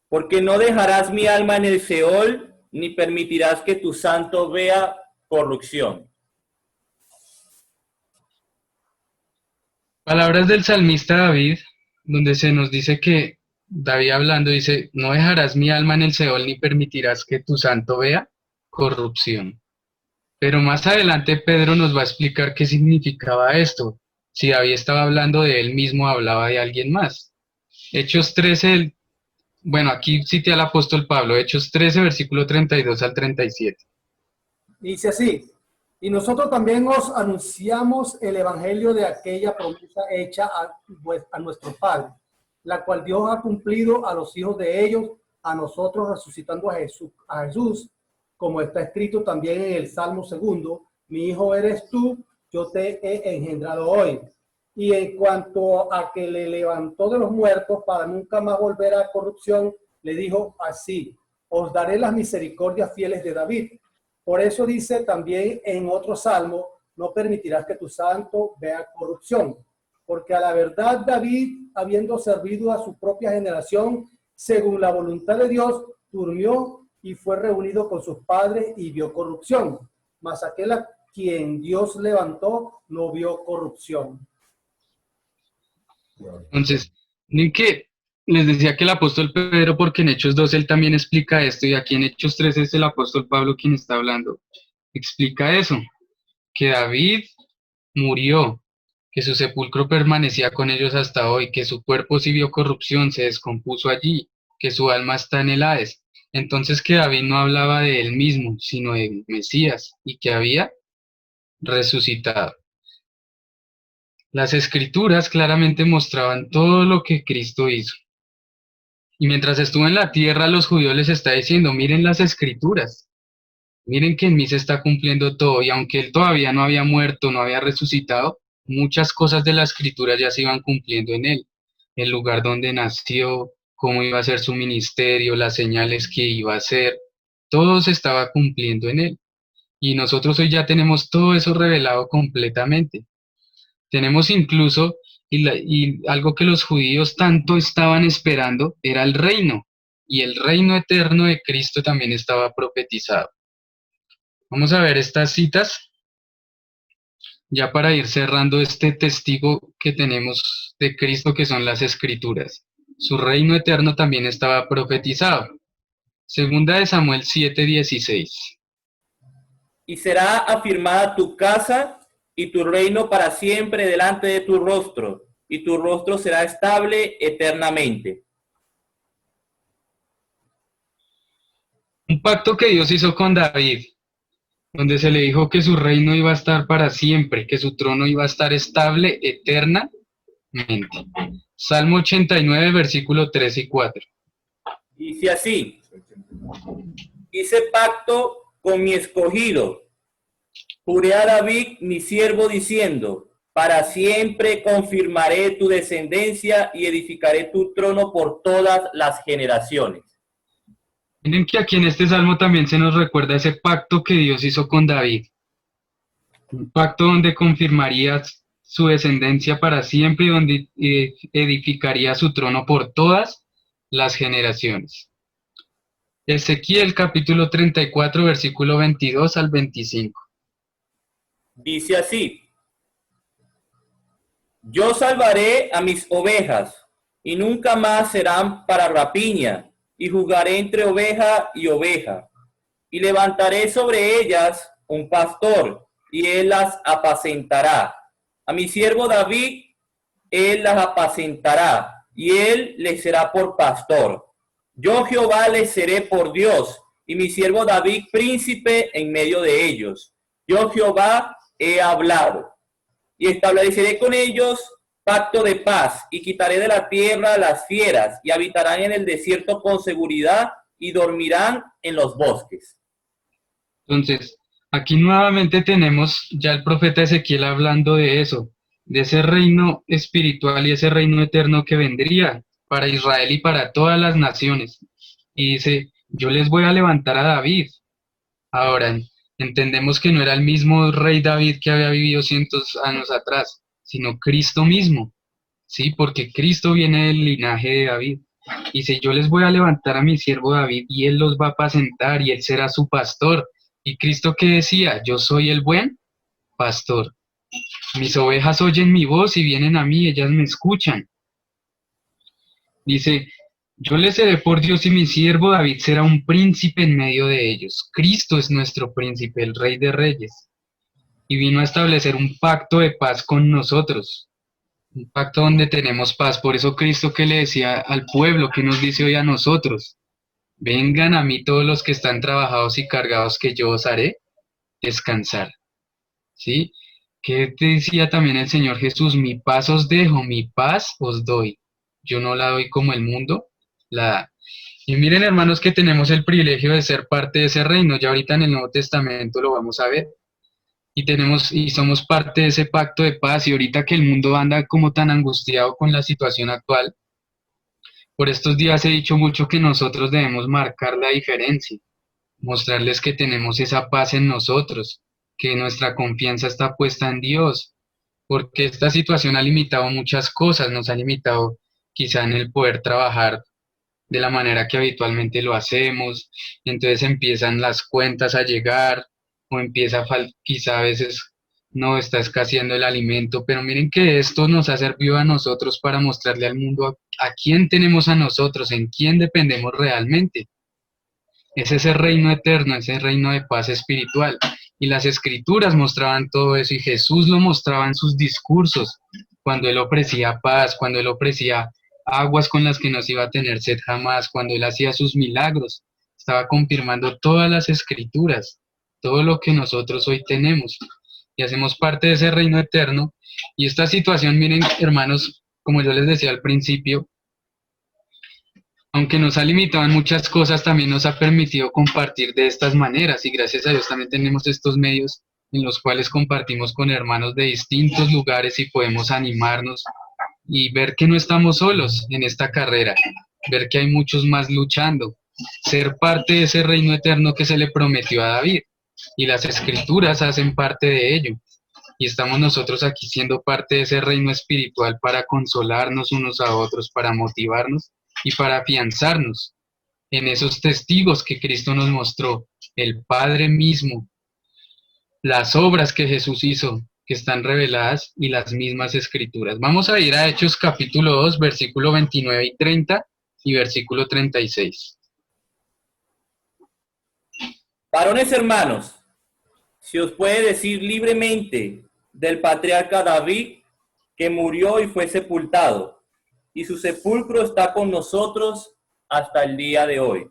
Porque no dejarás mi alma en el Seol, ni permitirás que tu santo vea corrupción. Palabras del salmista David, donde se nos dice que David hablando dice: no dejarás mi alma en el Seol ni permitirás que tu santo vea corrupción. Pero más adelante Pedro nos va a explicar qué significaba esto. Si David estaba hablando de él mismo, hablaba de alguien más. Hechos 13, bueno, aquí cité al apóstol Pablo, Hechos 13, versículo 32 al 37. Dice así, y nosotros también os anunciamos el evangelio de aquella promesa hecha a nuestro Padre, la cual Dios ha cumplido a los hijos de ellos, a nosotros resucitando a Jesús, como está escrito también en el Salmo 2, mi hijo eres tú, yo te he engendrado hoy. Y en cuanto a que le levantó de los muertos para nunca más volver a corrupción, le dijo así, os daré las misericordias fieles de David. Por eso dice también en otro salmo, no permitirás que tu santo vea corrupción. Porque a la verdad David, habiendo servido a su propia generación, según la voluntad de Dios, durmió y fue reunido con sus padres y vio corrupción. Mas aquel a quien Dios levantó no vio corrupción. Entonces, ni que les decía que el apóstol Pedro, porque en Hechos 2 él también explica esto, y aquí en Hechos 3 es el apóstol Pablo quien está hablando. Explica eso, que David murió, que su sepulcro permanecía con ellos hasta hoy, que su cuerpo sí vio corrupción, se descompuso allí, que su alma está en el Hades. Entonces que David no hablaba de él mismo, sino de Mesías, y que había resucitado. Las escrituras claramente mostraban todo lo que Cristo hizo. Y mientras estuvo en la tierra, los judíos les está diciendo, miren las escrituras, miren que en mí se está cumpliendo todo, y aunque él todavía no había muerto, no había resucitado, muchas cosas de la escritura ya se iban cumpliendo en él. El lugar donde nació, cómo iba a ser su ministerio, las señales que iba a hacer, todo se estaba cumpliendo en él. Y nosotros hoy ya tenemos todo eso revelado completamente. Tenemos incluso, y algo que los judíos tanto estaban esperando, era el reino, y el reino eterno de Cristo también estaba profetizado. Vamos a ver estas citas, ya para ir cerrando este testigo que tenemos de Cristo, que son las Escrituras. Su reino eterno también estaba profetizado. Segunda de Samuel 7:16. Y será afirmada tu casa y tu reino para siempre delante de tu rostro, y tu rostro será estable eternamente. Un pacto que Dios hizo con David, donde se le dijo que su reino iba a estar para siempre, que su trono iba a estar estable eternamente. Salmo 89, versículo 3 y 4. Dice así, hice pacto con mi escogido, juré a David mi siervo diciendo, para siempre confirmaré tu descendencia y edificaré tu trono por todas las generaciones. Miren que aquí en este salmo también se nos recuerda ese pacto que Dios hizo con David. Un pacto donde confirmaría su descendencia para siempre y donde edificaría su trono por todas las generaciones. Ezequiel capítulo 34, versículo 22 al 25. Dice así, yo salvaré a mis ovejas y nunca más serán para rapiña, y jugaré entre oveja y oveja, y levantaré sobre ellas un pastor, y él las apacentará. A mi siervo David, él las apacentará, y él les será por pastor. Yo Jehová les seré por Dios, y mi siervo David príncipe en medio de ellos. Yo Jehová he hablado. Y estableceré con ellos pacto de paz, y quitaré de la tierra las fieras, y habitarán en el desierto con seguridad, y dormirán en los bosques. Entonces, aquí nuevamente tenemos ya el profeta Ezequiel hablando de eso, de ese reino espiritual y ese reino eterno que vendría para Israel y para todas las naciones. Y dice, yo les voy a levantar a David. Ahora, entendemos que no era el mismo rey David que había vivido cientos años atrás, sino Cristo mismo, ¿sí? Porque Cristo viene del linaje de David. Y dice, yo les voy a levantar a mi siervo David y él los va a apacentar y él será su pastor. Y Cristo que decía, yo soy el buen pastor. Mis ovejas oyen mi voz y vienen a mí, ellas me escuchan. Dice, Yo les seré por Dios y mi siervo David será un príncipe en medio de ellos. Cristo es nuestro príncipe, el Rey de Reyes, y vino a establecer un pacto de paz con nosotros, un pacto donde tenemos paz. Por eso Cristo que le decía al pueblo, que nos dice hoy a nosotros, vengan a mí todos los que están trabajados y cargados, que yo os haré descansar. ¿Sí? ¿Qué te decía también el Señor Jesús? Mi paz os dejo, mi paz os doy. Yo no la doy como el mundo la da. Y miren, hermanos, que tenemos el privilegio de ser parte de ese reino. Ya ahorita en el Nuevo Testamento lo vamos a ver. Y somos parte de ese pacto de paz. Y ahorita que el mundo anda como tan angustiado con la situación actual, por estos días he dicho mucho que nosotros debemos marcar la diferencia, mostrarles que tenemos esa paz en nosotros, que nuestra confianza está puesta en Dios, porque esta situación ha limitado muchas cosas, nos ha limitado quizá en el poder trabajar de la manera que habitualmente lo hacemos, entonces empiezan las cuentas a llegar, o quizá a veces no está escaseando el alimento, pero miren que esto nos ha servido a nosotros para mostrarle al mundo a quién tenemos a nosotros, en quién dependemos realmente. Es ese reino eterno, ese reino de paz espiritual. Y las escrituras mostraban todo eso y Jesús lo mostraba en sus discursos, cuando él ofrecía paz, cuando él ofrecía aguas con las que no se iba a tener sed jamás, cuando él hacía sus milagros. Estaba confirmando todas las escrituras, todo lo que nosotros hoy tenemos. Y hacemos parte de ese reino eterno. Y esta situación, miren, hermanos, como yo les decía al principio, aunque nos ha limitado en muchas cosas, también nos ha permitido compartir de estas maneras y gracias a Dios también tenemos estos medios en los cuales compartimos con hermanos de distintos lugares y podemos animarnos y ver que no estamos solos en esta carrera, ver que hay muchos más luchando, ser parte de ese reino eterno que se le prometió a David y las escrituras hacen parte de ello. Y estamos nosotros aquí siendo parte de ese reino espiritual para consolarnos unos a otros, para motivarnos y para afianzarnos en esos testigos que Cristo nos mostró, el Padre mismo, las obras que Jesús hizo, que están reveladas y las mismas escrituras. Vamos a ir a Hechos capítulo 2, versículo 29 y 30 y versículo 36. Varones hermanos, si os puede decir libremente del patriarca David, que murió y fue sepultado, y su sepulcro está con nosotros hasta el día de hoy.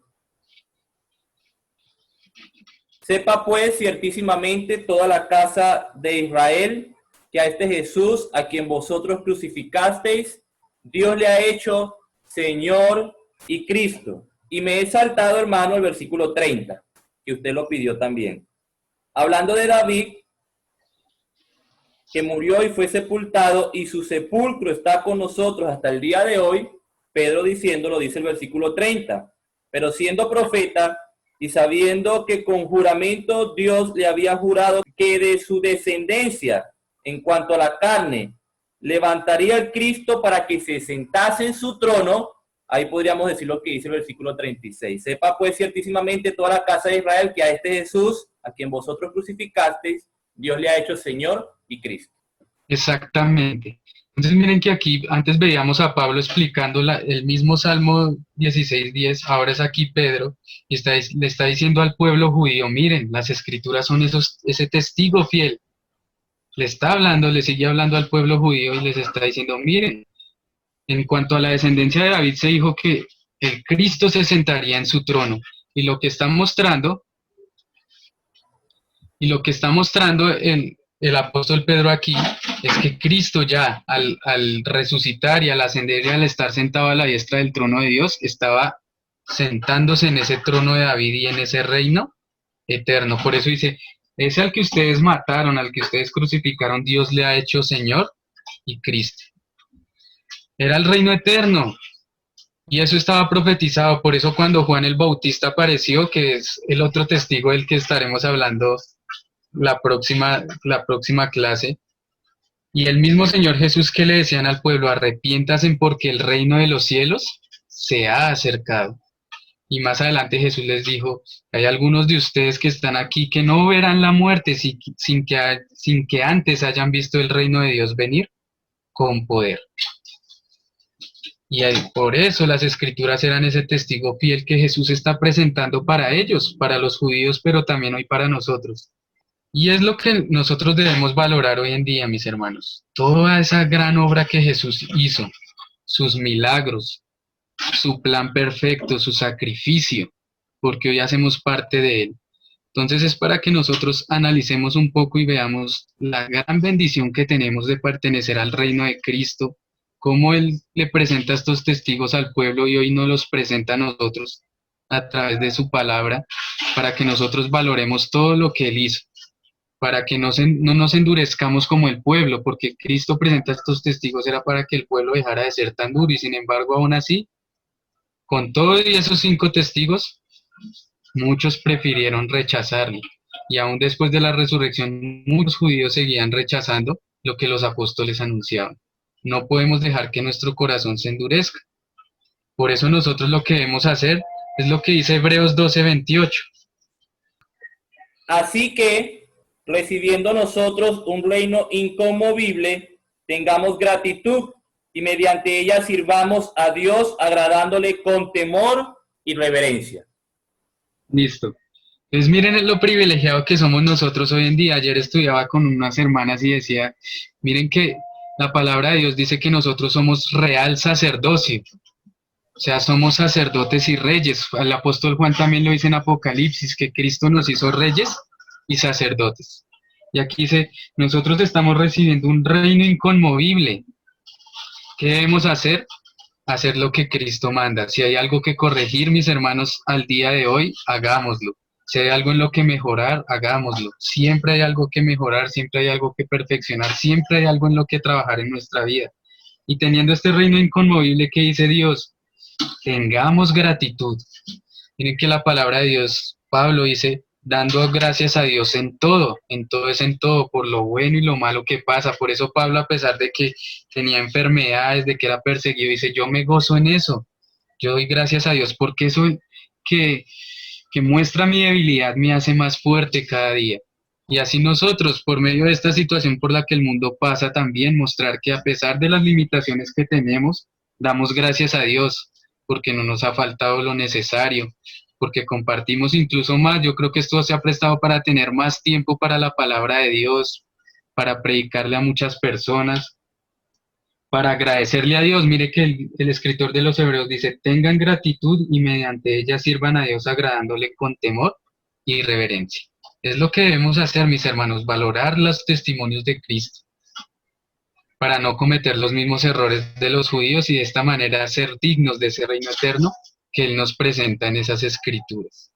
Sepa pues ciertísimamente toda la casa de Israel, que a este Jesús, a quien vosotros crucificasteis, Dios le ha hecho Señor y Cristo. Y me he saltado, hermano, el versículo 30, que usted lo pidió también. Hablando de David, que murió y fue sepultado, y su sepulcro está con nosotros hasta el día de hoy, Pedro diciéndolo, dice el versículo 30, pero siendo profeta y sabiendo que con juramento Dios le había jurado que de su descendencia, en cuanto a la carne, levantaría el Cristo para que se sentase en su trono, ahí podríamos decir lo que dice el versículo 36. Sepa pues ciertísimamente toda la casa de Israel que a este Jesús, a quien vosotros crucificasteis, Dios le ha hecho Señor y Cristo. Exactamente. Entonces miren que aquí antes veíamos a Pablo explicando el mismo Salmo 16:10, ahora es aquí Pedro, y le está diciendo al pueblo judío, miren, las escrituras son ese testigo fiel. Le está hablando, le sigue hablando al pueblo judío y les está diciendo, miren, en cuanto a la descendencia de David se dijo que el Cristo se sentaría en su trono, y lo que está mostrando el apóstol Pedro aquí es que Cristo ya al resucitar y al ascender y al estar sentado a la diestra del trono de Dios, estaba sentándose en ese trono de David y en ese reino eterno. Por eso dice, ese al que ustedes mataron, al que ustedes crucificaron, Dios le ha hecho Señor y Cristo. Era el reino eterno. Y eso estaba profetizado. Por eso cuando Juan el Bautista apareció, que es el otro testigo del que estaremos hablando la próxima clase, y el mismo Señor Jesús que le decían al pueblo, arrepiéntanse porque el reino de los cielos se ha acercado. Y más adelante Jesús les dijo, hay algunos de ustedes que están aquí que no verán la muerte sin que antes hayan visto el reino de Dios venir con poder. Y por eso las escrituras eran ese testigo fiel que Jesús está presentando para ellos, para los judíos, pero también hoy para nosotros. Y es lo que nosotros debemos valorar hoy en día, mis hermanos. Toda esa gran obra que Jesús hizo, sus milagros, su plan perfecto, su sacrificio, porque hoy hacemos parte de él. Entonces es para que nosotros analicemos un poco y veamos la gran bendición que tenemos de pertenecer al reino de Cristo, cómo Él le presenta estos testigos al pueblo y hoy nos los presenta a nosotros a través de su palabra, para que nosotros valoremos todo lo que Él hizo, para que no nos endurezcamos como el pueblo, porque Cristo presenta estos testigos era para que el pueblo dejara de ser tan duro y sin embargo aún así, con todos esos 5 testigos, muchos prefirieron rechazarlo, y aún después de la resurrección, muchos judíos seguían rechazando lo que los apóstoles anunciaban. No podemos dejar que nuestro corazón se endurezca. Por eso nosotros lo que debemos hacer es lo que dice Hebreos 12:28. Así que, recibiendo nosotros un reino inconmovible, tengamos gratitud y mediante ella sirvamos a Dios agradándole con temor y reverencia. Listo. Entonces miren lo privilegiado que somos nosotros hoy en día. Ayer estudiaba con unas hermanas y decía, miren que la palabra de Dios dice que nosotros somos real sacerdocio. O sea, somos sacerdotes y reyes. El apóstol Juan también lo dice en Apocalipsis, que Cristo nos hizo reyes y sacerdotes. Y aquí dice, nosotros estamos recibiendo un reino inconmovible. ¿Qué debemos hacer? Hacer lo que Cristo manda. Si hay algo que corregir, mis hermanos, al día de hoy, hagámoslo. Si hay algo en lo que mejorar, hagámoslo. Siempre hay algo que mejorar, siempre hay algo que perfeccionar, siempre hay algo en lo que trabajar en nuestra vida. Y teniendo este reino inconmovible que dice Dios, tengamos gratitud. Miren que la palabra de Dios, Pablo dice, dando gracias a Dios en todo es en todo, por lo bueno y lo malo que pasa. Por eso Pablo, a pesar de que tenía enfermedades, de que era perseguido, dice, yo me gozo en eso. Yo doy gracias a Dios porque eso que, que muestra mi debilidad me hace más fuerte cada día. Y así nosotros, por medio de esta situación por la que el mundo pasa, también mostrar que a pesar de las limitaciones que tenemos, damos gracias a Dios porque no nos ha faltado lo necesario, porque compartimos incluso más. Yo creo que esto se ha prestado para tener más tiempo para la palabra de Dios, para predicarle a muchas personas, para agradecerle a Dios. Mire que el escritor de los Hebreos dice, tengan gratitud y mediante ella sirvan a Dios agradándole con temor y reverencia. Es lo que debemos hacer, mis hermanos, valorar los testimonios de Cristo para no cometer los mismos errores de los judíos y de esta manera ser dignos de ese reino eterno que Él nos presenta en esas escrituras.